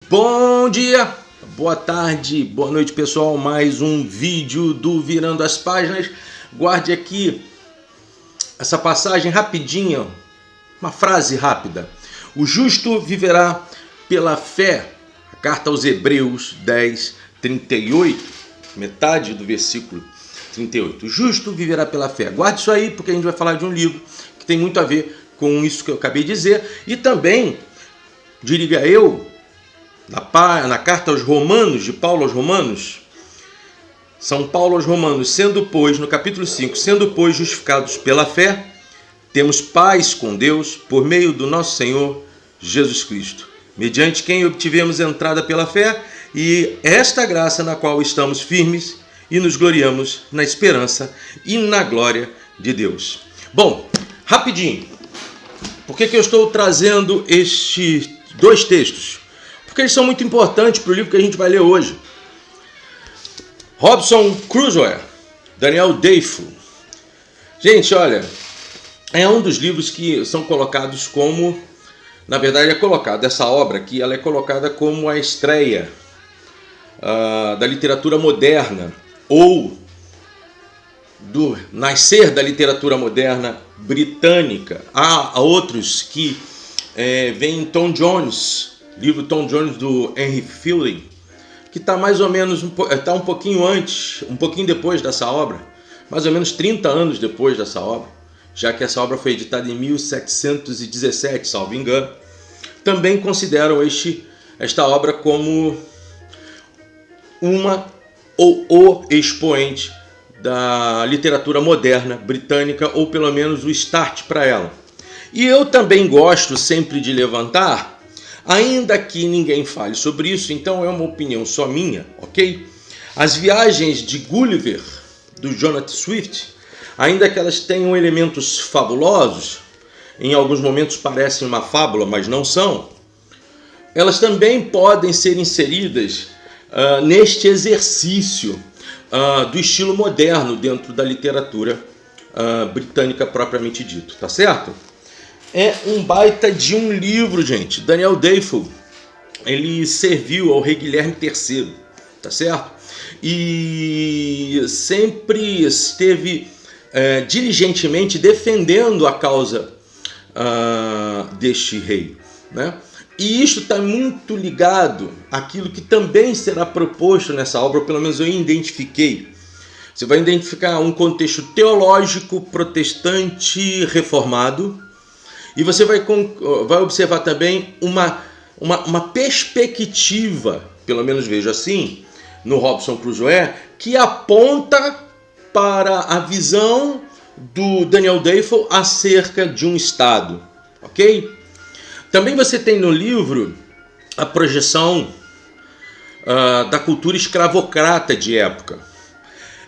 Bom dia, boa tarde, boa noite pessoal, mais um vídeo do Virando as Páginas. Guarde aqui essa passagem rapidinha, uma frase rápida. O justo viverá pela fé. A carta aos Hebreus 10, 38, metade do versículo 38. O justo viverá pela fé. Guarde isso aí porque a gente vai falar de um livro que tem muito a ver com isso que eu acabei de dizer. E também, diria eu, na carta aos Romanos, de Paulo aos Romanos, São Paulo aos Romanos, no capítulo 5, sendo, pois, justificados pela fé, temos paz com Deus por meio do nosso Senhor Jesus Cristo, mediante quem obtivemos entrada pela fé, e esta graça na qual estamos firmes e nos gloriamos na esperança e na glória de Deus. Bom, rapidinho, por que eu estou trazendo estes dois textos? Porque eles são muito importantes para o livro que a gente vai ler hoje. Robinson Crusoe, Daniel Defoe. Gente, olha, é um dos livros que são colocados como, na verdade essa obra aqui, ela é colocada como a estreia da literatura moderna, ou do nascer da literatura moderna britânica. Há outros que vêm em Tom Jones, livro Tom Jones do Henry Fielding, que está mais ou menos, está um pouquinho antes, um pouquinho depois dessa obra, mais ou menos 30 anos depois dessa obra, já que essa obra foi editada em 1717, salvo engano. Também consideram esta obra como uma ou o expoente da literatura moderna britânica, ou pelo menos o start para ela. E eu também gosto sempre de levantar, ainda que ninguém fale sobre isso, então é uma opinião só minha, ok? As viagens de Gulliver, do Jonathan Swift, ainda que elas tenham elementos fabulosos, em alguns momentos parecem uma fábula, mas não são, elas também podem ser inseridas neste exercício do estilo moderno dentro da literatura britânica propriamente dito, tá certo? É um baita de um livro, gente. Daniel Defoe, ele serviu ao rei Guilherme III, tá certo? E sempre esteve diligentemente defendendo a causa deste rei, né? E isso está muito ligado àquilo que também será proposto nessa obra, ou pelo menos eu identifiquei. Você vai identificar um contexto teológico protestante reformado, e você vai observar também uma perspectiva, pelo menos vejo assim, no Robinson Crusoe, que aponta para a visão do Daniel Defoe acerca de um Estado, ok? Também você tem no livro a projeção da cultura escravocrata de época,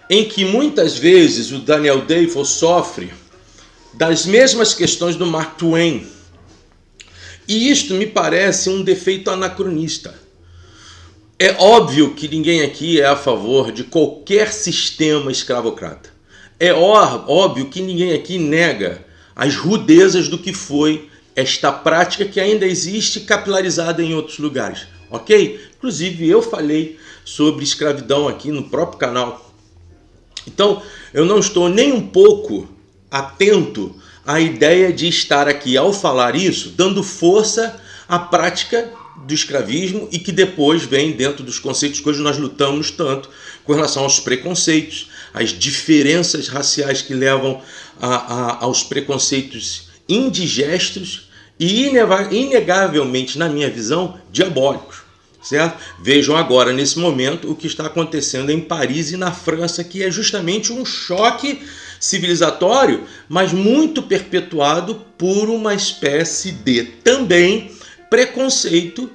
em que muitas vezes o Daniel Defoe sofre das mesmas questões do Mark Twain. E isto me parece um defeito anacronista. É óbvio que ninguém aqui é a favor de qualquer sistema escravocrata. É óbvio que ninguém aqui nega as rudezas do que foi esta prática que ainda existe capilarizada em outros lugares, ok? Inclusive eu falei sobre escravidão aqui no próprio canal. Então eu não estou nem um pouco atento à ideia de estar aqui, ao falar isso, dando força à prática do escravismo, e que depois vem dentro dos conceitos que hoje nós lutamos tanto com relação aos preconceitos, às diferenças raciais que levam aos preconceitos indigestos e inegavelmente, na minha visão, diabólicos, certo? Vejam agora, nesse momento, o que está acontecendo em Paris e na França, que é justamente um choque civilizatório, mas muito perpetuado por uma espécie de, também, preconceito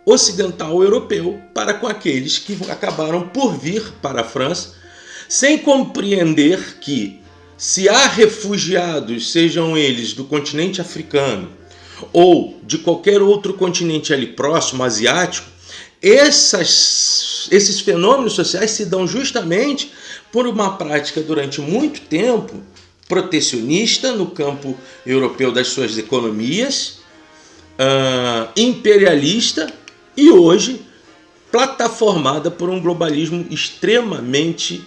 ocidental europeu para com aqueles que acabaram por vir para a França, sem compreender que, se há refugiados, sejam eles do continente africano ou de qualquer outro continente ali próximo, asiático, esses fenômenos sociais se dão justamente por uma prática durante muito tempo protecionista no campo europeu das suas economias, imperialista e hoje plataformada por um globalismo extremamente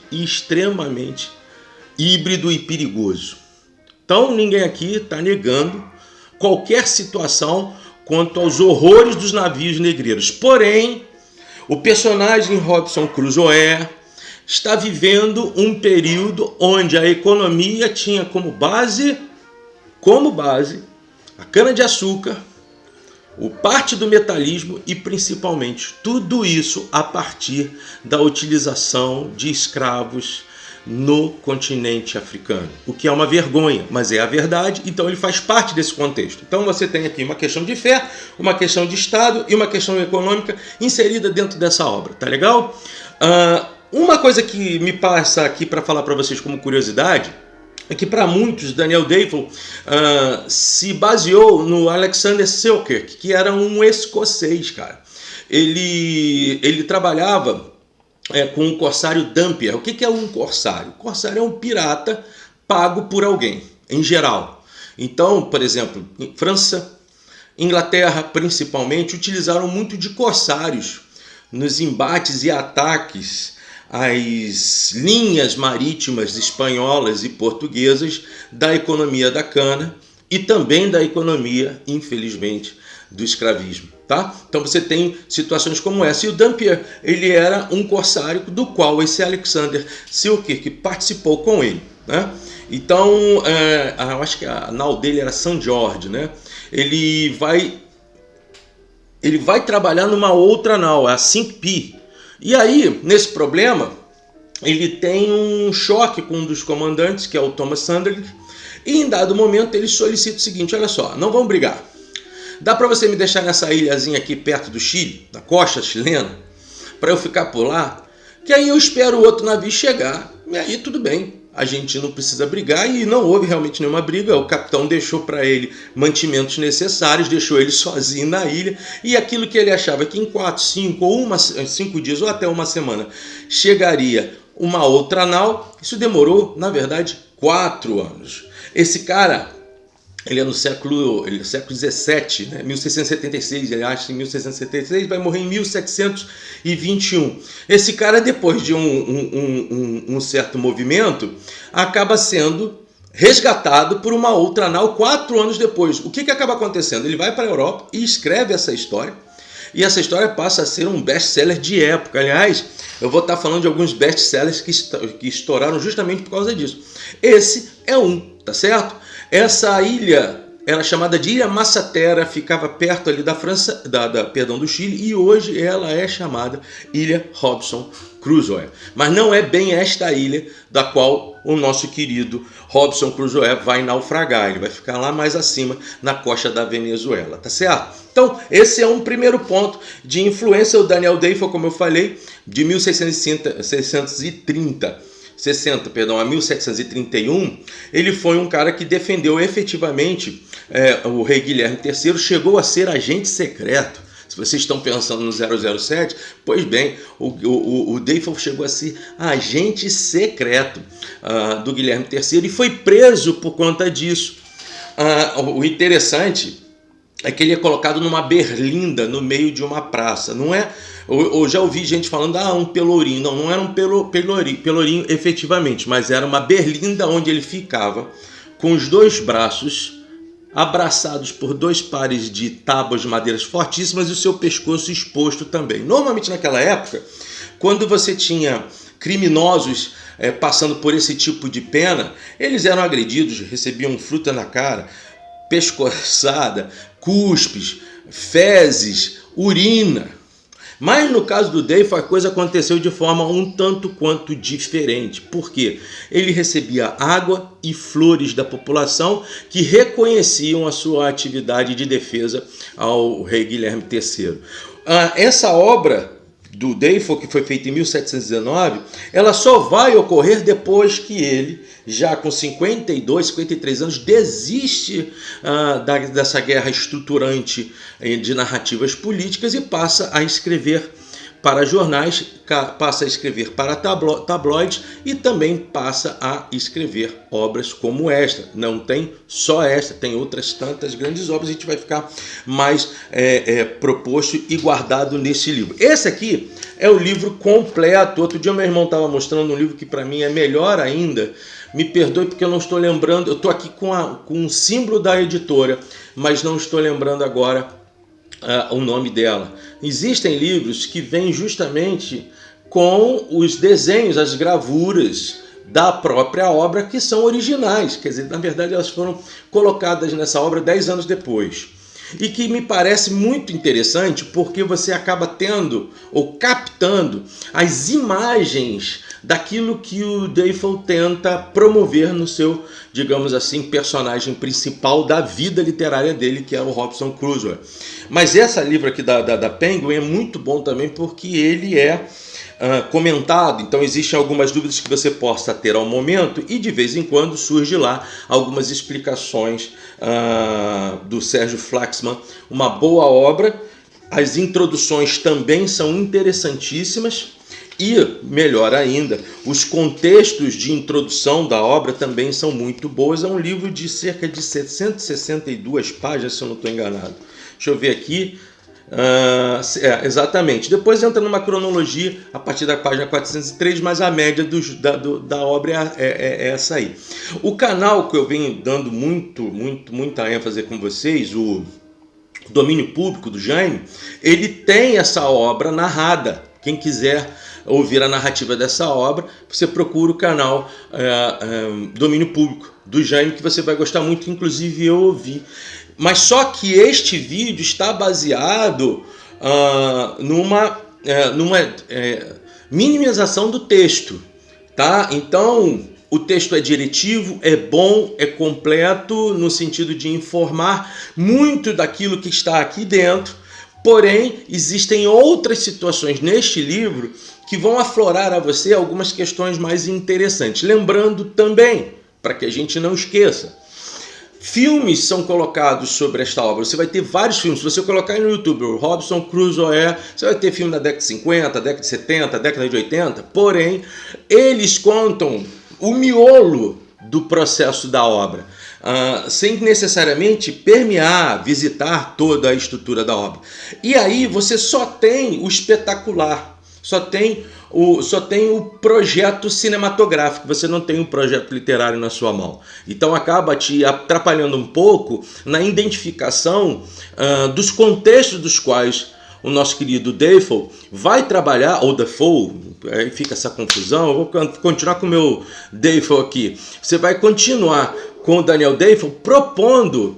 híbrido e perigoso. Então ninguém aqui está negando qualquer situação quanto aos horrores dos navios negreiros. Porém, o personagem Robinson Crusoe está vivendo um período onde a economia tinha como base a cana-de-açúcar, o parte do metalismo e principalmente tudo isso a partir da utilização de escravos no continente africano, o que é uma vergonha, mas é a verdade, então ele faz parte desse contexto. Então você tem aqui uma questão de fé, uma questão de Estado e uma questão econômica inserida dentro dessa obra, tá legal? Uma coisa que me passa aqui para falar para vocês como curiosidade é que para muitos Daniel Defoe se baseou no Alexander Selkirk, que era um escocês, cara. Ele trabalhava com o corsário Dampier. O que é um corsário? O corsário é um pirata pago por alguém, em geral. Então, por exemplo, França, Inglaterra principalmente, utilizaram muito de corsários nos embates e ataques às linhas marítimas espanholas e portuguesas da economia da cana e também da economia, infelizmente, do escravismo. Tá? Então você tem situações como essa. E o Dampier, ele era um corsário do qual esse Alexander Selkirk participou com ele. Né? Então, eu acho que a nau dele era São Jorge. Né? Ele vai trabalhar numa outra nau, a Cinque P. E aí, nesse problema, ele tem um choque com um dos comandantes, que é o Thomas Sunderland, e em dado momento ele solicita o seguinte: olha só, não vamos brigar. Dá para você me deixar nessa ilhazinha aqui perto do Chile, da costa chilena, para eu ficar por lá? Que aí eu espero o outro navio chegar, e aí tudo bem. A gente não precisa brigar, e não houve realmente nenhuma briga. O capitão deixou para ele mantimentos necessários, deixou ele sozinho na ilha, e aquilo que ele achava que em 4, 5 dias ou até uma semana chegaria uma outra nau, isso demorou, na verdade, 4 anos. Esse cara, ele é no século XVII, né? 1676, ele acha em 1676, vai morrer em 1721. Esse cara, depois de um certo movimento, acaba sendo resgatado por uma outra nau 4 anos depois. O que acaba acontecendo? Ele vai para a Europa e escreve essa história, e essa história passa a ser um best-seller de época. Aliás, eu vou estar falando de alguns best-sellers que estouraram justamente por causa disso. Esse é um, tá certo? Essa ilha era chamada de Ilha Massatera, ficava perto ali da França, do Chile, e hoje ela é chamada Ilha Robinson Crusoe. Mas não é bem esta ilha da qual o nosso querido Robinson Crusoe vai naufragar. Ele vai ficar lá mais acima, na costa da Venezuela, tá certo? Então, esse é um primeiro ponto de influência. O Daniel Defoe, como eu falei, de 1630 a 1731, ele foi um cara que defendeu efetivamente o rei Guilherme III, chegou a ser agente secreto. Se vocês estão pensando no 007, pois bem, o Defoe chegou a ser agente secreto do Guilherme III e foi preso por conta disso. O interessante é que ele é colocado numa berlinda no meio de uma praça. Não é... Eu já ouvi gente falando, um pelourinho. Não era um pelourinho efetivamente, mas era uma berlinda onde ele ficava com os 2 braços abraçados por 2 pares de tábuas de madeiras fortíssimas e o seu pescoço exposto também. Normalmente naquela época, quando você tinha criminosos passando por esse tipo de pena, eles eram agredidos, recebiam fruta na cara, pescoçada, cuspes, fezes, urina. Mas no caso do Defoe, a coisa aconteceu de forma um tanto quanto diferente. Por quê? Ele recebia água e flores da população que reconheciam a sua atividade de defesa ao rei Guilherme III. Essa obra do Defoe, que foi feita em 1719, ela só vai ocorrer depois que ele, já com 52, 53 anos, desiste dessa guerra estruturante de narrativas políticas e passa a escrever para jornais, passa a escrever para tabloides e também passa a escrever obras como esta. Não tem só esta, tem outras tantas grandes obras, a gente vai ficar mais proposto e guardado nesse livro. Esse aqui é o livro completo. Outro dia meu irmão estava mostrando um livro que para mim é melhor ainda. Me perdoe porque eu não estou lembrando, eu estou aqui com um símbolo da editora, mas não estou lembrando agora o nome dela. Existem livros que vêm justamente com os desenhos, as gravuras da própria obra, que são originais, quer dizer, na verdade elas foram colocadas nessa obra 10 anos depois. E que me parece muito interessante porque você acaba tendo ou captando as imagens daquilo que o Defoe tenta promover no seu, digamos assim, personagem principal da vida literária dele, que é o Robinson Crusoe. Mas esse livro aqui da Penguin é muito bom também porque ele é comentado, então existem algumas dúvidas que você possa ter ao momento e de vez em quando surge lá algumas explicações do Sérgio Flaxman, uma boa obra. As introduções também são interessantíssimas e, melhor ainda, os contextos de introdução da obra também são muito boas. É um livro de cerca de 762 páginas, se eu não estou enganado. Deixa eu ver aqui. Exatamente. Depois entra numa cronologia a partir da página 403, mas a média da obra é essa aí. O canal que eu venho dando muita ênfase com vocês, o Domínio Público do Jaime, ele tem essa obra narrada. Quem quiser ouvir a narrativa dessa obra, você procura o canal Domínio Público do Jaime, que você vai gostar muito, inclusive eu ouvi. Mas só que este vídeo está baseado numa minimização do texto, tá? Então, o texto é diretivo, é bom, é completo, no sentido de informar muito daquilo que está aqui dentro, porém, existem outras situações neste livro que vão aflorar a você algumas questões mais interessantes. Lembrando também, para que a gente não esqueça, filmes são colocados sobre esta obra. Você vai ter vários filmes. Se você colocar aí no YouTube o Robinson Crusoe, você vai ter filme da década de 50, década de 70, década de 80. Porém, eles contam o miolo do processo da obra, sem necessariamente permear, visitar toda a estrutura da obra. E aí você só tem o espetacular, só tem o projeto cinematográfico, você não tem um projeto literário na sua mão. Então acaba te atrapalhando um pouco na identificação dos contextos dos quais o nosso querido Defoe vai trabalhar, ou Defoe, aí fica essa confusão. Eu vou continuar com o meu Defoe aqui. Você vai continuar com o Daniel Defoe propondo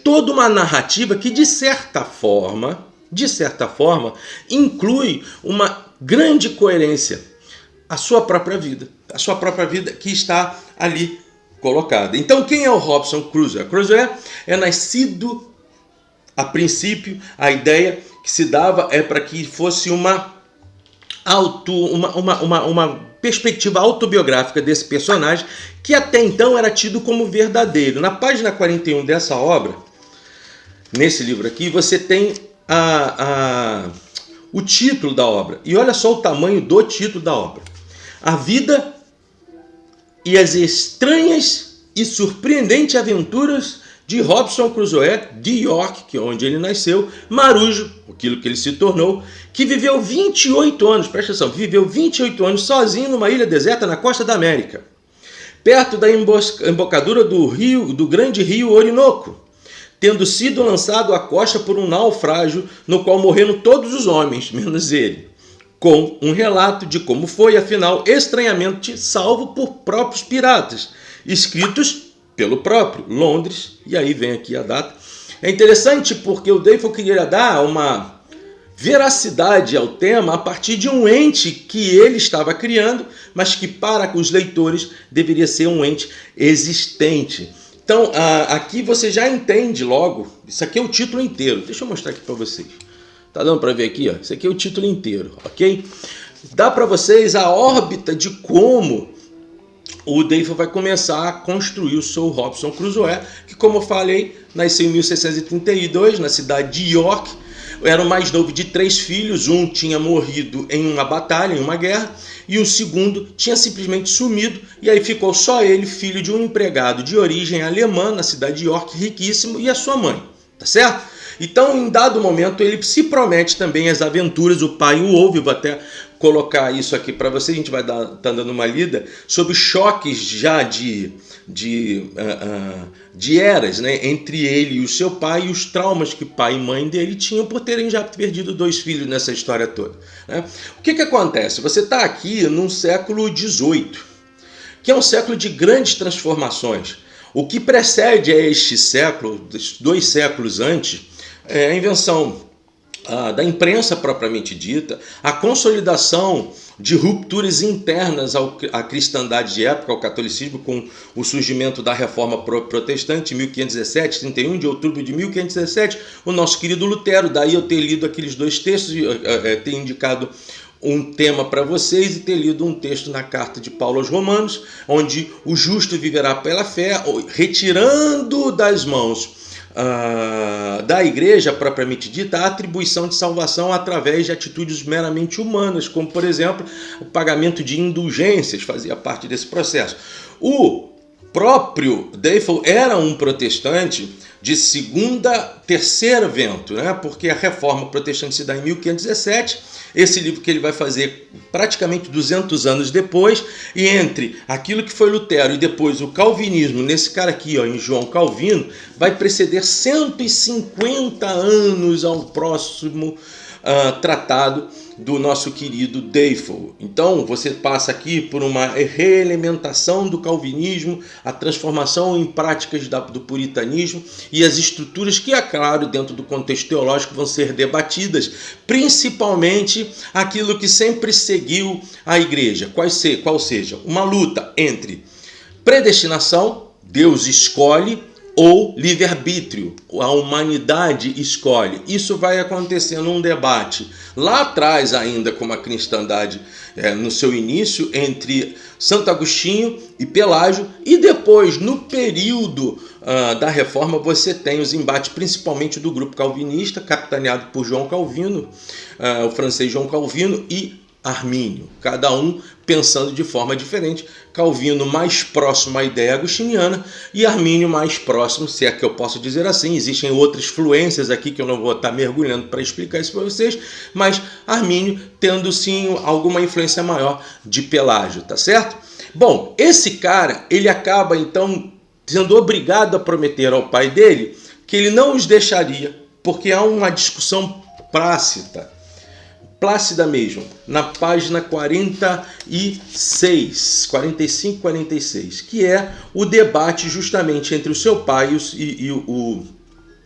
toda uma narrativa que, de certa forma, inclui uma grande coerência à sua própria vida que está ali colocada. Então, quem é o Robinson Crusoe? Crusoe é nascido, a princípio, a ideia que se dava é para que fosse uma perspectiva autobiográfica desse personagem, que até então era tido como verdadeiro. Na página 41 dessa obra, nesse livro aqui, você tem o título da obra. E olha só o tamanho do título da obra: A Vida e as Estranhas e Surpreendentes Aventuras de Robinson Crusoe, de York, que é onde ele nasceu, marujo, aquilo que ele se tornou, que viveu 28 anos, presta atenção, viveu 28 anos sozinho numa ilha deserta na costa da América, perto da embocadura do grande rio Orinoco, tendo sido lançado à costa por um naufrágio no qual morreram todos os homens, menos ele, com um relato de como foi, afinal, estranhamente salvo por próprios piratas, escritos pelo próprio Londres, e aí vem aqui a data. É interessante porque o Defoe queria dar uma veracidade ao tema a partir de um ente que ele estava criando, mas que para os leitores deveria ser um ente existente. Então, aqui você já entende logo, isso aqui é o título inteiro. Deixa eu mostrar aqui para vocês. Tá dando para ver aqui? Ó? Isso aqui é o título inteiro, ok? Dá para vocês a órbita de como o Defoe vai começar a construir o seu Robinson Crusoe, que, como eu falei, nasceu em 1632 na cidade de York, era o mais novo de 3 filhos, um tinha morrido em uma batalha, em uma guerra, e o segundo tinha simplesmente sumido, e aí ficou só ele, filho de um empregado de origem alemã, na cidade de York, riquíssimo, e a sua mãe, tá certo? Então, em dado momento, ele se promete também as aventuras, o pai o ouve, vou até colocar isso aqui para você, a gente vai estar dando uma lida, sobre choques já de eras, né, entre ele e o seu pai, e os traumas que pai e mãe dele tinham por terem já perdido 2 filhos nessa história toda, né? O que acontece? Você está aqui num século XVIII, que é um século de grandes transformações. O que precede a este século, 2 séculos antes, é a invenção da imprensa propriamente dita, a consolidação de rupturas internas à cristandade de época, ao catolicismo, com o surgimento da Reforma Protestante em 1517, 31 de outubro de 1517, o nosso querido Lutero. Daí eu ter lido aqueles 2 textos, ter indicado um tema para vocês e ter lido um texto na carta de Paulo aos Romanos, onde o justo viverá pela fé, retirando das mãos da igreja propriamente dita a atribuição de salvação através de atitudes meramente humanas, como por exemplo o pagamento de indulgências fazia parte desse processo. O próprio Deifel era um protestante de terceiro vento, né? Porque a Reforma Protestante se dá em 1517, esse livro que ele vai fazer praticamente 200 anos depois, e entre aquilo que foi Lutero e depois o calvinismo, nesse cara aqui, ó, em João Calvino, vai preceder 150 anos ao próximo tratado do nosso querido Deifel. Então você passa aqui por uma reelementação do calvinismo, a transformação em práticas do puritanismo e as estruturas que, é claro, dentro do contexto teológico vão ser debatidas, principalmente aquilo que sempre seguiu a igreja, qual seja uma luta entre predestinação, Deus escolhe, ou livre-arbítrio, a humanidade escolhe. Isso vai acontecer num debate lá atrás ainda, como a cristandade no seu início, entre Santo Agostinho e Pelágio, e depois, no período da Reforma, você tem os embates principalmente do grupo calvinista, capitaneado por João Calvino, o francês João Calvino, e Armínio, cada um pensando de forma diferente. Calvino mais próximo à ideia agostiniana e Armínio mais próximo, se é que eu posso dizer assim. Existem outras fluências aqui que eu não vou estar mergulhando para explicar isso para vocês, mas Armínio tendo sim alguma influência maior de Pelágio, tá certo? Bom, esse cara, ele acaba então sendo obrigado a prometer ao pai dele que ele não os deixaria, porque há uma discussão plácida mesmo, na página 45, 46, que é o debate justamente entre o seu pai e o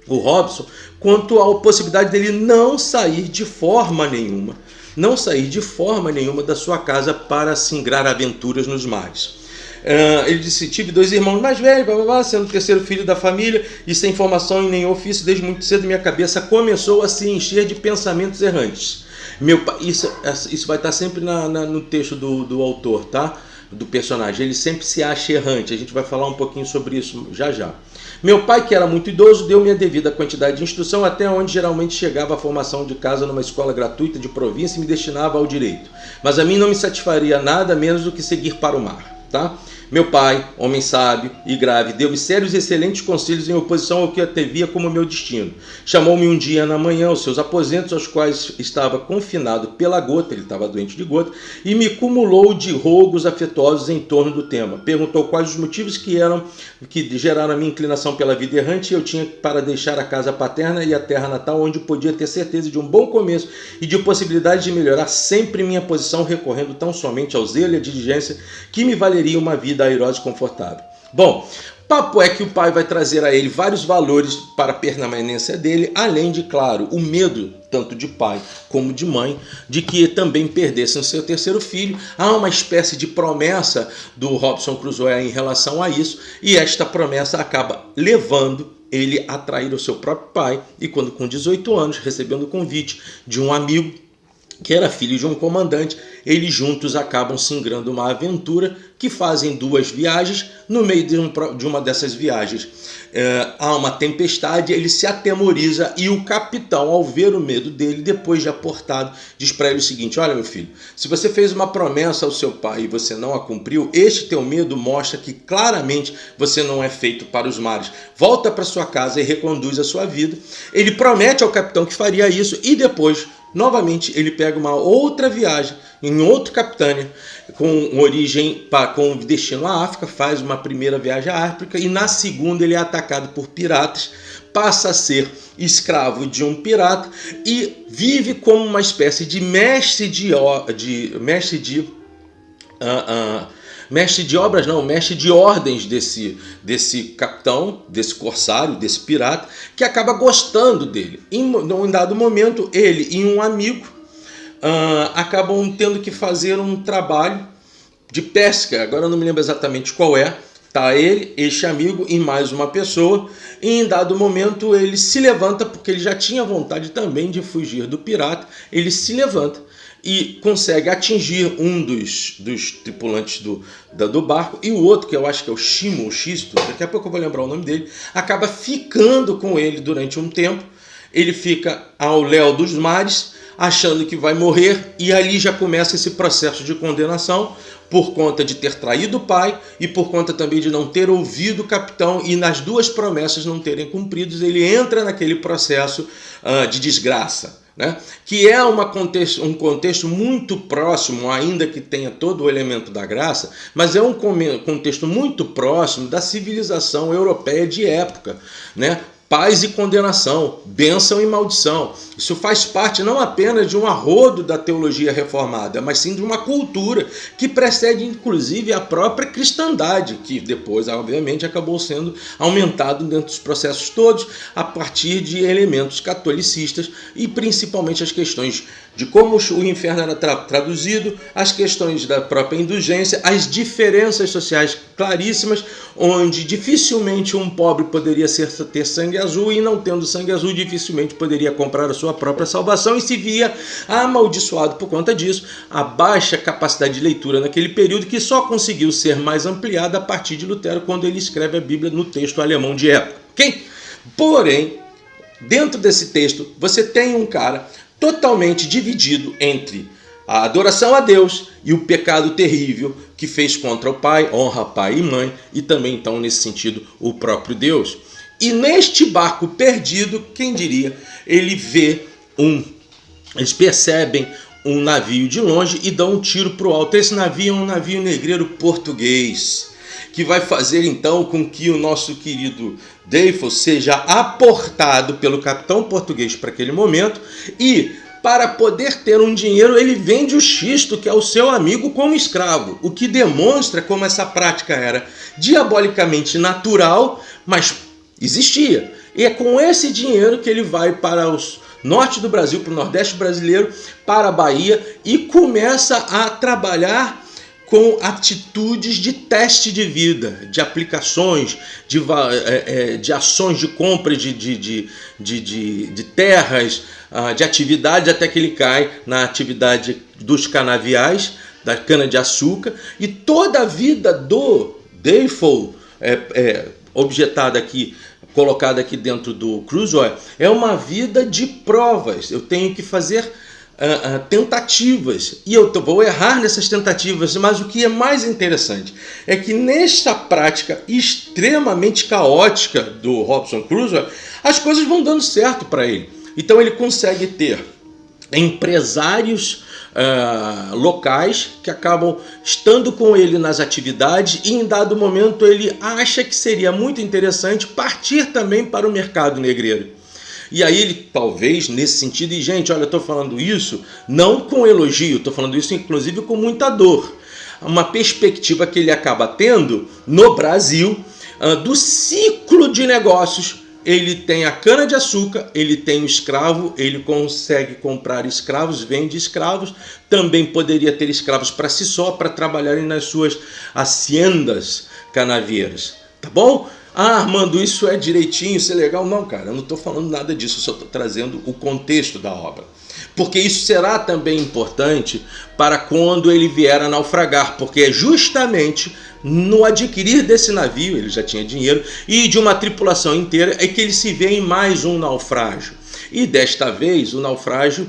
Robson quanto à possibilidade dele não sair de forma nenhuma da sua casa para singrar aventuras nos mares. Ele disse: tive 2 irmãos mais velhos, sendo o terceiro filho da família e sem formação em nenhum ofício, desde muito cedo minha cabeça começou a se encher de pensamentos errantes. Meu pai, isso vai estar sempre no texto do autor, tá? Do personagem. Ele sempre se acha errante. A gente vai falar um pouquinho sobre isso já. Meu pai, que era muito idoso, deu-me a devida quantidade de instrução, até onde geralmente chegava a formação de casa numa escola gratuita de província e me destinava ao direito. Mas a mim não me satisfaria nada menos do que seguir para o mar, tá? Meu pai, homem sábio e grave, deu-me sérios e excelentes conselhos em oposição ao que antevia como meu destino. Chamou-me um dia na manhã aos seus aposentos, aos quais estava confinado pela gota, ele estava doente de gota, e me cumulou de rogos afetuosos em torno do tema. Perguntou quais os motivos que geraram a minha inclinação pela vida errante, e eu tinha para deixar a casa paterna e a terra natal, onde podia ter certeza de um bom começo e de possibilidade de melhorar sempre minha posição, recorrendo tão somente ao zelo e à diligência que me valeria uma vida airosa e confortável. Bom, papo é que o pai vai trazer a ele vários valores para a permanência dele, além de, claro, o medo, tanto de pai como de mãe, de que também perdessem o seu terceiro filho. Há uma espécie de promessa do Robson Crusoe em relação a isso, e esta promessa acaba levando ele a trair o seu próprio pai, e quando com 18 anos, recebendo o convite de um amigo que era filho de um comandante. Eles juntos acabam singrando uma aventura, que fazem 2 viagens. No meio de uma dessas viagens há uma tempestade, ele se atemoriza e o capitão, ao ver o medo dele, depois de aportado, diz para ele o seguinte: olha, meu filho, se você fez uma promessa ao seu pai e você não a cumpriu, este teu medo mostra que claramente você não é feito para os mares. Volta para sua casa e reconduz a sua vida. Ele promete ao capitão que faria isso e depois, novamente, ele pega uma outra viagem em outro capitânia, com destino à África, faz uma primeira viagem à África e na segunda ele é atacado por piratas, passa a ser escravo de um pirata e vive como uma espécie de mestre de ordens desse capitão, desse corsário, desse pirata, que acaba gostando dele. Em dado momento, ele e um amigo acabam tendo que fazer um trabalho de pesca. Agora eu não me lembro exatamente qual é. Tá ele, este amigo e mais uma pessoa. E em dado momento ele se levanta, porque ele já tinha vontade também de fugir do pirata. Ele se levanta e consegue atingir um dos tripulantes do barco, e o outro, que eu acho que é o Xisto, daqui a pouco eu vou lembrar o nome dele, acaba ficando com ele durante um tempo. Ele fica ao léu dos mares, achando que vai morrer, e ali já começa esse processo de condenação, por conta de ter traído o pai e por conta também de não ter ouvido o capitão e nas 2 promessas não terem cumpridas. Ele entra naquele processo de desgraça, né? Que é um contexto muito próximo, ainda que tenha todo o elemento da graça, mas é um contexto muito próximo da civilização europeia de época, né? Paz e condenação, bênção e maldição. Isso faz parte não apenas de um arrodo da teologia reformada, mas sim de uma cultura que precede inclusive a própria cristandade, que depois, obviamente, acabou sendo aumentado dentro dos processos todos a partir de elementos catolicistas e principalmente as questões de como o inferno era traduzido, as questões da própria indulgência, as diferenças sociais claríssimas, onde dificilmente um pobre poderia ter sangue azul e não tendo sangue azul dificilmente poderia comprar a sua própria salvação e se via amaldiçoado por conta disso. A baixa capacidade de leitura naquele período, que só conseguiu ser mais ampliada a partir de Lutero, quando ele escreve a Bíblia no texto alemão de época. Okay? Porém, dentro desse texto, você tem um cara totalmente dividido entre a adoração a Deus e o pecado terrível que fez contra o pai, honra pai e mãe, e também, então, nesse sentido, o próprio Deus. E neste barco perdido, quem diria, eles percebem um navio de longe e dão um tiro para o alto. Esse navio é um navio negreiro português, que vai fazer então com que o nosso querido Defoe seja aportado pelo capitão português para aquele momento, e para poder ter um dinheiro ele vende o Xisto, que é o seu amigo, como escravo, o que demonstra como essa prática era diabolicamente natural, mas existia. E é com esse dinheiro que ele vai para o norte do Brasil, para o nordeste brasileiro, para a Bahia, e começa a trabalhar com atitudes de teste de vida, de aplicações, de ações de compra de terras, de atividade, até que ele cai na atividade dos canaviais, da cana-de-açúcar, e toda a vida do Defoe, objetada aqui, colocada aqui dentro do Crusoe, é uma vida de provas. Eu tenho que fazer tentativas, e eu vou errar nessas tentativas, mas o que é mais interessante é que nesta prática extremamente caótica do Robinson Crusoe, as coisas vão dando certo para ele. Então ele consegue ter empresários locais que acabam estando com ele nas atividades, e em dado momento ele acha que seria muito interessante partir também para o mercado negreiro. E aí ele, talvez, nesse sentido, e gente, olha, eu estou falando isso não com elogio, estou falando isso inclusive com muita dor. Uma perspectiva que ele acaba tendo no Brasil, do ciclo de negócios. Ele tem a cana-de-açúcar, ele tem o escravo, ele consegue comprar escravos, vende escravos, também poderia ter escravos para si só, para trabalharem nas suas haciendas canavieiras. Tá bom? Armando, isso é direitinho, isso é legal? Não, cara, eu não estou falando nada disso, eu só estou trazendo o contexto da obra. porque isso será também importante para quando ele vier a naufragar, porque é justamente no adquirir desse navio, ele já tinha dinheiro, e de uma tripulação inteira, é que ele se vê em mais um naufrágio. E desta vez o naufrágio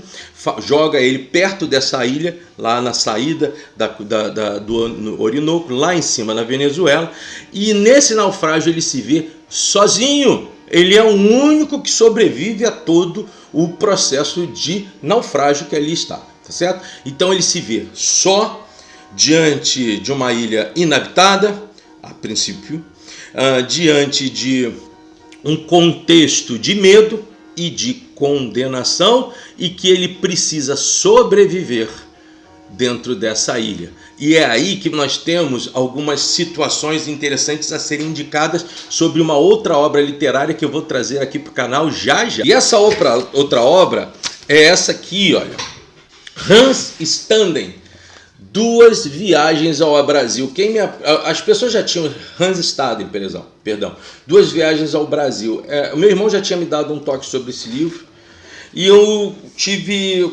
joga ele perto dessa ilha, lá na saída do Orinoco, lá em cima na Venezuela, e nesse naufrágio ele se vê sozinho. Ele é o único que sobrevive a todo o processo de naufrágio que ali está, tá certo? Então ele se vê só diante de uma ilha inabitada, a princípio, diante de um contexto de medo e de condenação, e que ele precisa sobreviver dentro dessa ilha. E é aí que nós temos algumas situações interessantes a serem indicadas sobre uma outra obra literária que eu vou trazer aqui para o canal já já. E essa outra obra é essa aqui, olha. Hans Staden, Duas Viagens ao Brasil. As pessoas já tinham... Hans Staden, perdão. Duas Viagens ao Brasil. O meu irmão já tinha me dado um toque sobre esse livro. E eu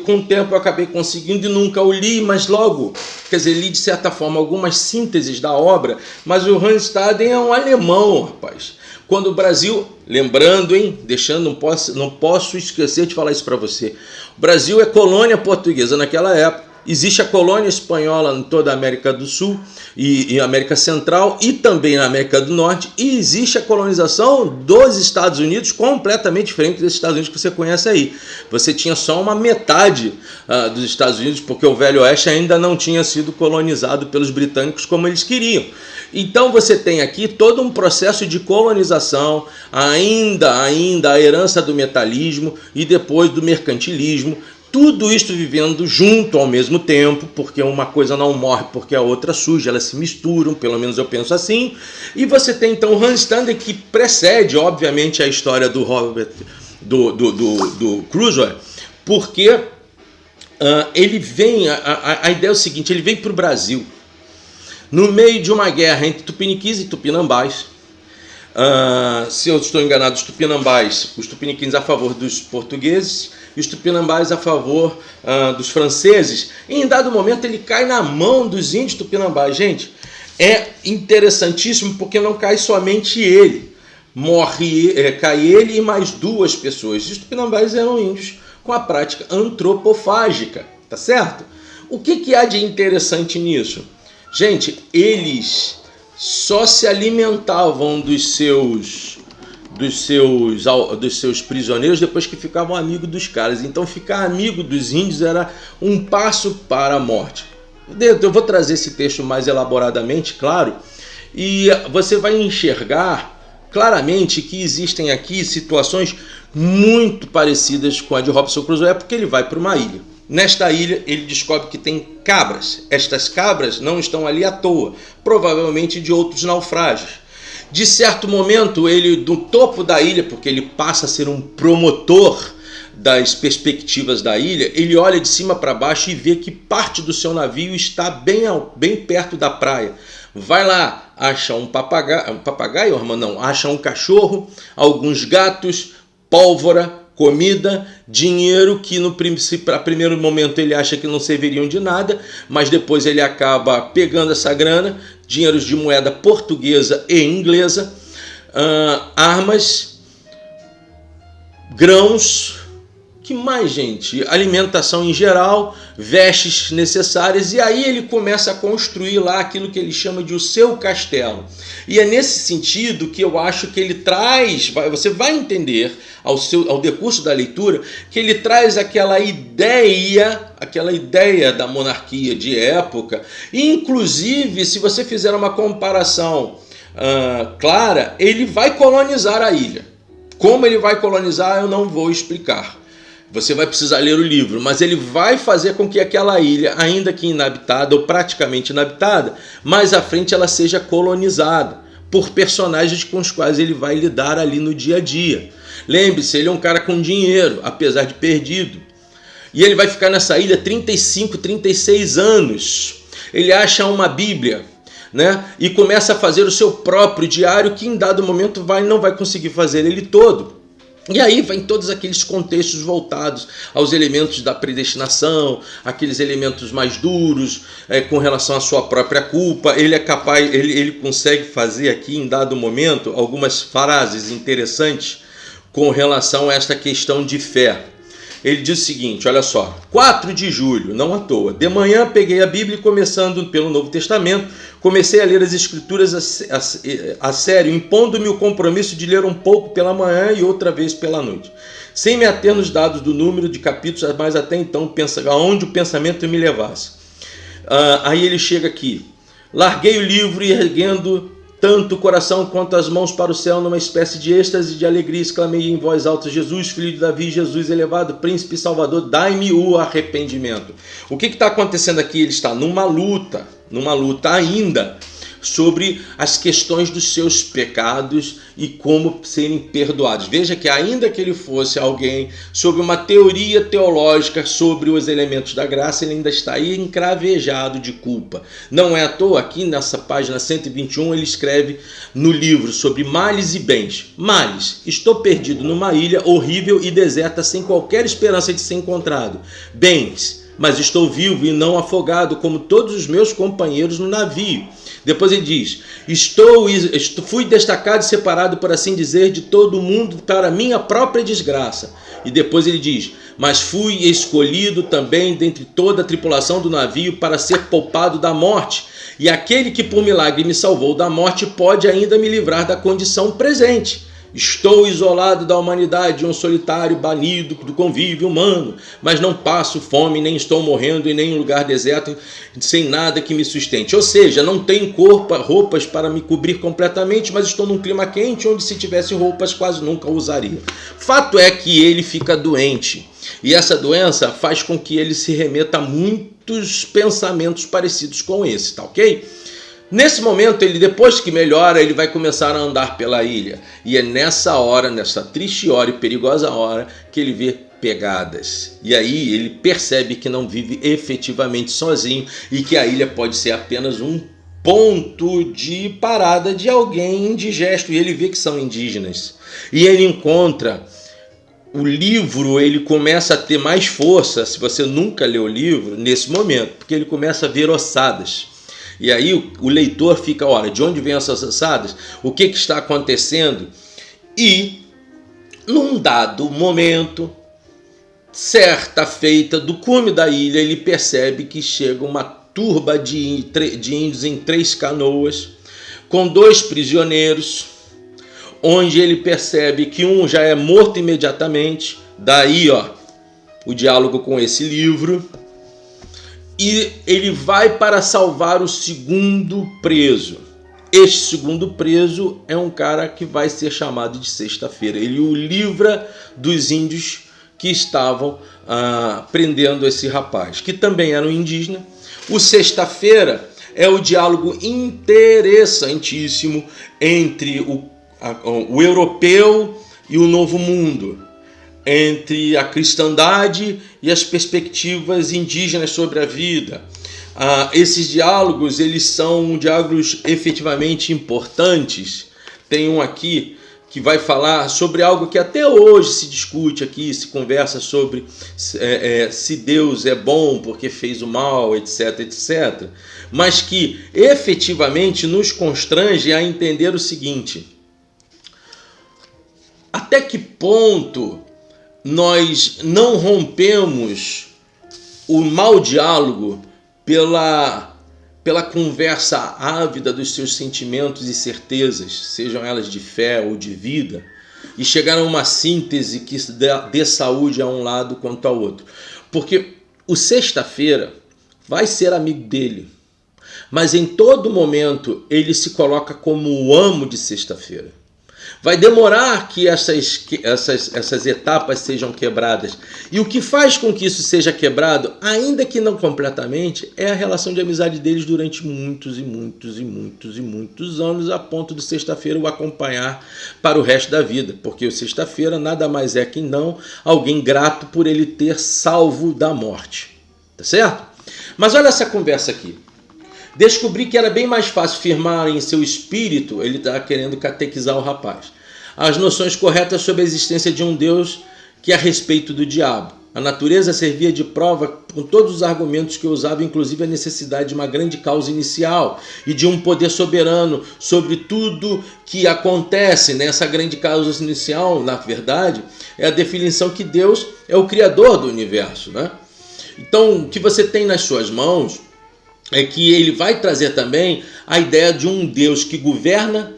com o tempo eu acabei conseguindo e nunca o li, mas logo, li de certa forma algumas sínteses da obra, mas o Hans Staden é um alemão, rapaz. Quando o Brasil, lembrando, não posso esquecer de falar isso para você, o Brasil é colônia portuguesa naquela época. Existe a colônia espanhola em toda a América do Sul e América Central e também na América do Norte, e existe a colonização dos Estados Unidos completamente diferente dos Estados Unidos que você conhece aí. Você tinha só uma metade dos Estados Unidos, porque o Velho Oeste ainda não tinha sido colonizado pelos britânicos como eles queriam. Então você tem aqui todo um processo de colonização, ainda a herança do metalismo e depois do mercantilismo. Tudo isso vivendo junto ao mesmo tempo, porque uma coisa não morre porque a outra surge, elas se misturam, pelo menos eu penso assim. E você tem então Hans Staden, que precede, obviamente, a história do Crusoe, porque ele vem, a ideia é o seguinte, ele vem para o Brasil, no meio de uma guerra entre tupiniquins e tupinambás. Se eu estou enganado, os tupiniquins a favor dos portugueses e os tupinambás a favor dos franceses. E em dado momento ele cai na mão dos índios tupinambás. Gente, é interessantíssimo porque não cai somente ele, cai ele e mais duas pessoas. E os tupinambás eram índios com a prática antropofágica, tá certo? O que há de interessante nisso? Gente, eles só se alimentavam dos seus prisioneiros depois que ficavam amigos dos caras. Então ficar amigo dos índios era um passo para a morte. Eu vou trazer esse texto mais elaboradamente, claro, e você vai enxergar claramente que existem aqui situações muito parecidas com a de Robinson Crusoe, porque ele vai para uma ilha. Nesta ilha ele descobre que tem cabras. Estas cabras não estão ali à toa, provavelmente de outros naufrágios. De certo momento, ele, do topo da ilha, porque ele passa a ser um promotor das perspectivas da ilha, ele olha de cima para baixo e vê que parte do seu navio está bem perto da praia. Vai lá, acha acha um cachorro, alguns gatos, pólvora, comida, dinheiro que a primeiro momento ele acha que não serviriam de nada, mas depois ele acaba pegando essa grana, dinheiros de moeda portuguesa e inglesa, armas, grãos, que mais, gente? Alimentação em geral, vestes necessárias, e aí ele começa a construir lá aquilo que ele chama de o seu castelo. E é nesse sentido que eu acho que ele traz, você vai entender ao decurso da leitura, que ele traz aquela ideia da monarquia de época, e inclusive, se você fizer uma comparação clara, ele vai colonizar a ilha. Como ele vai colonizar, eu não vou explicar. Você vai precisar ler o livro, mas ele vai fazer com que aquela ilha, ainda que inabitada ou praticamente inabitada, mais à frente ela seja colonizada por personagens com os quais ele vai lidar ali no dia a dia. Lembre-se, ele é um cara com dinheiro, apesar de perdido. E ele vai ficar nessa ilha 35, 36 anos. Ele acha uma Bíblia, né? E começa a fazer o seu próprio diário, que em dado momento não vai conseguir fazer ele todo. E aí vem todos aqueles contextos voltados aos elementos da predestinação, aqueles elementos mais duros, com relação à sua própria culpa. Ele é capaz, ele consegue fazer aqui em dado momento algumas frases interessantes com relação a esta questão de fé. Ele diz o seguinte, olha só, 4 de julho, não à toa, de manhã peguei a Bíblia e começando pelo Novo Testamento, comecei a ler as Escrituras a sério, impondo-me o compromisso de ler um pouco pela manhã e outra vez pela noite, sem me ater nos dados do número de capítulos, mas até então aonde o pensamento me levasse. Aí ele chega aqui, larguei o livro e erguendo tanto o coração quanto as mãos para o céu, numa espécie de êxtase de alegria, exclamei em voz alta, Jesus, filho de Davi, Jesus elevado, príncipe salvador, dai-me o arrependimento. O que está acontecendo aqui? Ele está numa luta ainda, sobre as questões dos seus pecados e como serem perdoados. Veja que ainda que ele fosse alguém sobre uma teoria teológica sobre os elementos da graça, ele ainda está aí encravejado de culpa. Não é à toa, aqui nessa página 121, ele escreve no livro sobre males e bens. Males, estou perdido numa ilha horrível e deserta sem qualquer esperança de ser encontrado. Bens, mas estou vivo e não afogado como todos os meus companheiros no navio. Depois ele diz, fui destacado e separado, por assim dizer, de todo mundo para minha própria desgraça. E depois ele diz, mas fui escolhido também dentre toda a tripulação do navio para ser poupado da morte. E aquele que por milagre me salvou da morte pode ainda me livrar da condição presente. Estou isolado da humanidade, um solitário banido do convívio humano, mas não passo fome, nem estou morrendo em nenhum lugar deserto, sem nada que me sustente. Ou seja, não tenho roupas para me cobrir completamente, mas estou num clima quente, onde se tivesse roupas quase nunca usaria. Fato é que ele fica doente, e essa doença faz com que ele se remeta a muitos pensamentos parecidos com esse, tá ok? Nesse momento, ele, depois que melhora, ele vai começar a andar pela ilha. E é nessa hora, nessa triste hora e perigosa hora, que ele vê pegadas. E aí ele percebe que não vive efetivamente sozinho e que a ilha pode ser apenas um ponto de parada de alguém indigesto. E ele vê que são indígenas. E ele encontra o livro, ele começa a ter mais força, se você nunca leu o livro, nesse momento, porque ele começa a ver ossadas. E aí o leitor fica, olha, de onde vêm essas ossadas? O que está acontecendo? E, num dado momento, certa feita, do cume da ilha, ele percebe que chega uma turba de índios em 3 canoas, com 2 prisioneiros, onde ele percebe que um já é morto imediatamente, daí o diálogo com esse livro, e ele vai para salvar o segundo preso. Este segundo preso é um cara que vai ser chamado de Sexta-feira. Ele o livra dos índios que estavam prendendo esse rapaz, que também era um indígena. O Sexta-feira é o diálogo interessantíssimo entre o europeu e o Novo Mundo, entre a cristandade e as perspectivas indígenas sobre a vida. Esses diálogos, eles são diálogos efetivamente importantes. Tem um aqui que vai falar sobre algo que até hoje se discute aqui, se conversa sobre se Deus é bom porque fez o mal, etc, etc. Mas que efetivamente nos constrange a entender o seguinte: até que ponto nós não rompemos o mau diálogo pela conversa ávida dos seus sentimentos e certezas, sejam elas de fé ou de vida, e chegar a uma síntese que dê saúde a um lado quanto ao outro. Porque o Sexta-feira vai ser amigo dele, mas em todo momento ele se coloca como o amo de Sexta-feira. Vai demorar que essas etapas sejam quebradas. E o que faz com que isso seja quebrado, ainda que não completamente, é a relação de amizade deles durante muitos e muitos e muitos e muitos anos, a ponto de Sexta-feira o acompanhar para o resto da vida. Porque o Sexta-feira nada mais é que não alguém grato por ele ter salvo da morte. Tá certo? Mas olha essa conversa aqui. Descobri que era bem mais fácil firmar em seu espírito, ele está querendo catequizar o rapaz, as noções corretas sobre a existência de um Deus que é a respeito do diabo. A natureza servia de prova com todos os argumentos que eu usava, inclusive a necessidade de uma grande causa inicial e de um poder soberano sobre tudo que acontece. Nessa grande causa inicial, na verdade, é a definição que Deus é o criador do universo, né? Então, o que você tem nas suas mãos é que ele vai trazer também a ideia de um Deus que governa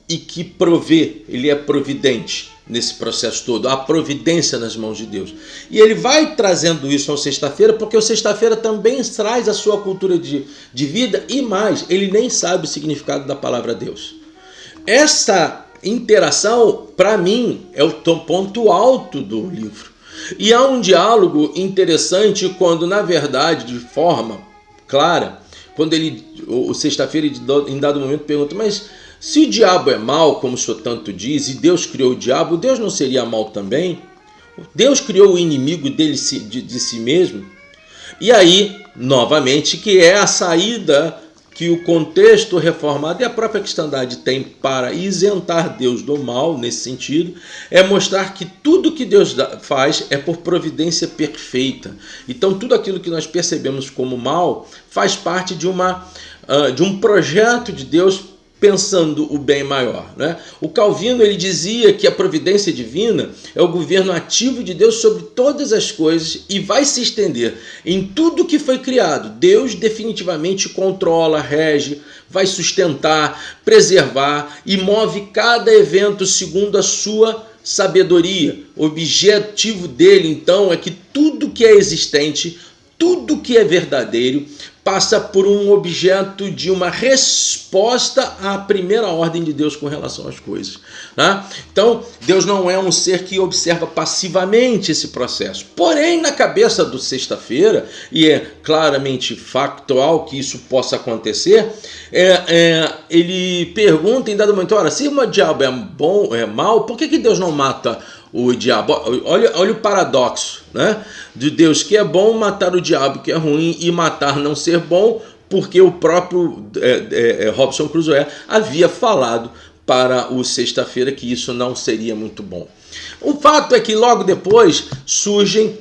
e que provê, ele é providente nesse processo todo, a providência nas mãos de Deus. E ele vai trazendo isso ao Sexta-feira, porque o Sexta-feira também traz a sua cultura de vida e mais, ele nem sabe o significado da palavra Deus. Essa interação, para mim, é o ponto alto do livro. E há um diálogo interessante quando, na verdade, de forma clara, quando o Sexta-feira, em dado momento, pergunta, mas se o diabo é mau, como o senhor tanto diz, e Deus criou o diabo, Deus não seria mau também? Deus criou o inimigo de si mesmo? E aí, novamente, que é a saída que o contexto reformado e a própria cristandade tem para isentar Deus do mal, nesse sentido, é mostrar que tudo que Deus faz é por providência perfeita. Então, tudo aquilo que nós percebemos como mal faz parte de um projeto de Deus pensando o bem maior, né? O Calvino, ele dizia que a providência divina é o governo ativo de Deus sobre todas as coisas e vai se estender em tudo que foi criado. Deus definitivamente controla, rege, vai sustentar, preservar e move cada evento segundo a sua sabedoria. O objetivo dele, então, é que tudo que é existente, tudo que é verdadeiro, passa por um objeto de uma resposta à primeira ordem de Deus com relação às coisas, né? Então, Deus não é um ser que observa passivamente esse processo. Porém, na cabeça do Sexta-feira, e é claramente factual que isso possa acontecer, ele pergunta em dado momento, ora, se o diabo é bom, é mau, por que Deus não mata o diabo? Olha o paradoxo, né? De Deus que é bom matar o diabo que é ruim e matar não ser bom, porque o próprio Robson Crusoe havia falado para o Sexta-feira que isso não seria muito bom. O fato é que logo depois surgem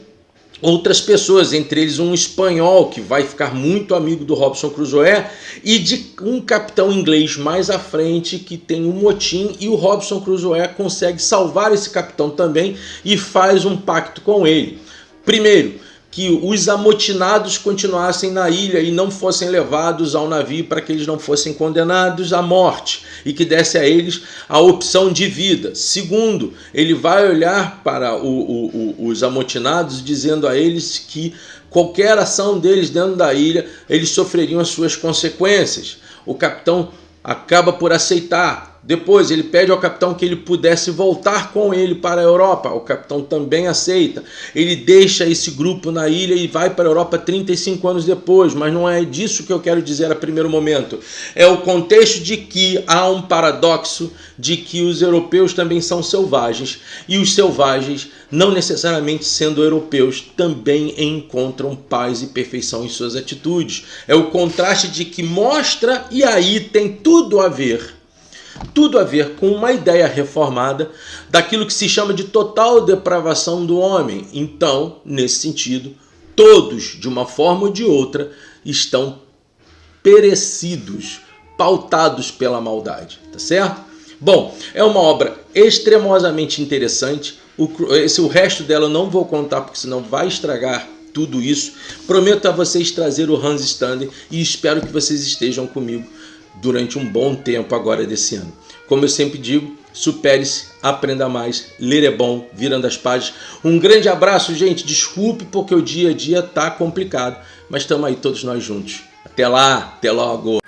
outras pessoas, entre eles um espanhol que vai ficar muito amigo do Robson Crusoe e de um capitão inglês mais à frente que tem um motim e o Robson Crusoe consegue salvar esse capitão também e faz um pacto com ele. Primeiro, que os amotinados continuassem na ilha e não fossem levados ao navio para que eles não fossem condenados à morte e que desse a eles a opção de vida. Segundo, ele vai olhar para os amotinados dizendo a eles que qualquer ação deles dentro da ilha, eles sofreriam as suas consequências. O capitão acaba por aceitar. Depois ele pede ao capitão que ele pudesse voltar com ele para a Europa. O capitão também aceita. Ele deixa esse grupo na ilha e vai para a Europa 35 anos depois. Mas não é disso que eu quero dizer a primeiro momento. É o contexto de que há um paradoxo de que os europeus também são selvagens. E os selvagens, não necessariamente sendo europeus, também encontram paz e perfeição em suas atitudes. É o contraste de que mostra, e aí tem tudo a ver com uma ideia reformada daquilo que se chama de total depravação do homem. Então, nesse sentido, todos, de uma forma ou de outra, estão perecidos, pautados pela maldade, tá certo? Bom, é uma obra extremosamente interessante. O resto dela eu não vou contar, porque senão vai estragar tudo isso. Prometo a vocês trazer o Hans Stander e espero que vocês estejam comigo durante um bom tempo agora desse ano. Como eu sempre digo, supere-se, aprenda mais, ler é bom, virando as páginas. Um grande abraço, gente. Desculpe porque o dia a dia tá complicado, mas estamos aí todos nós juntos. Até lá, até logo.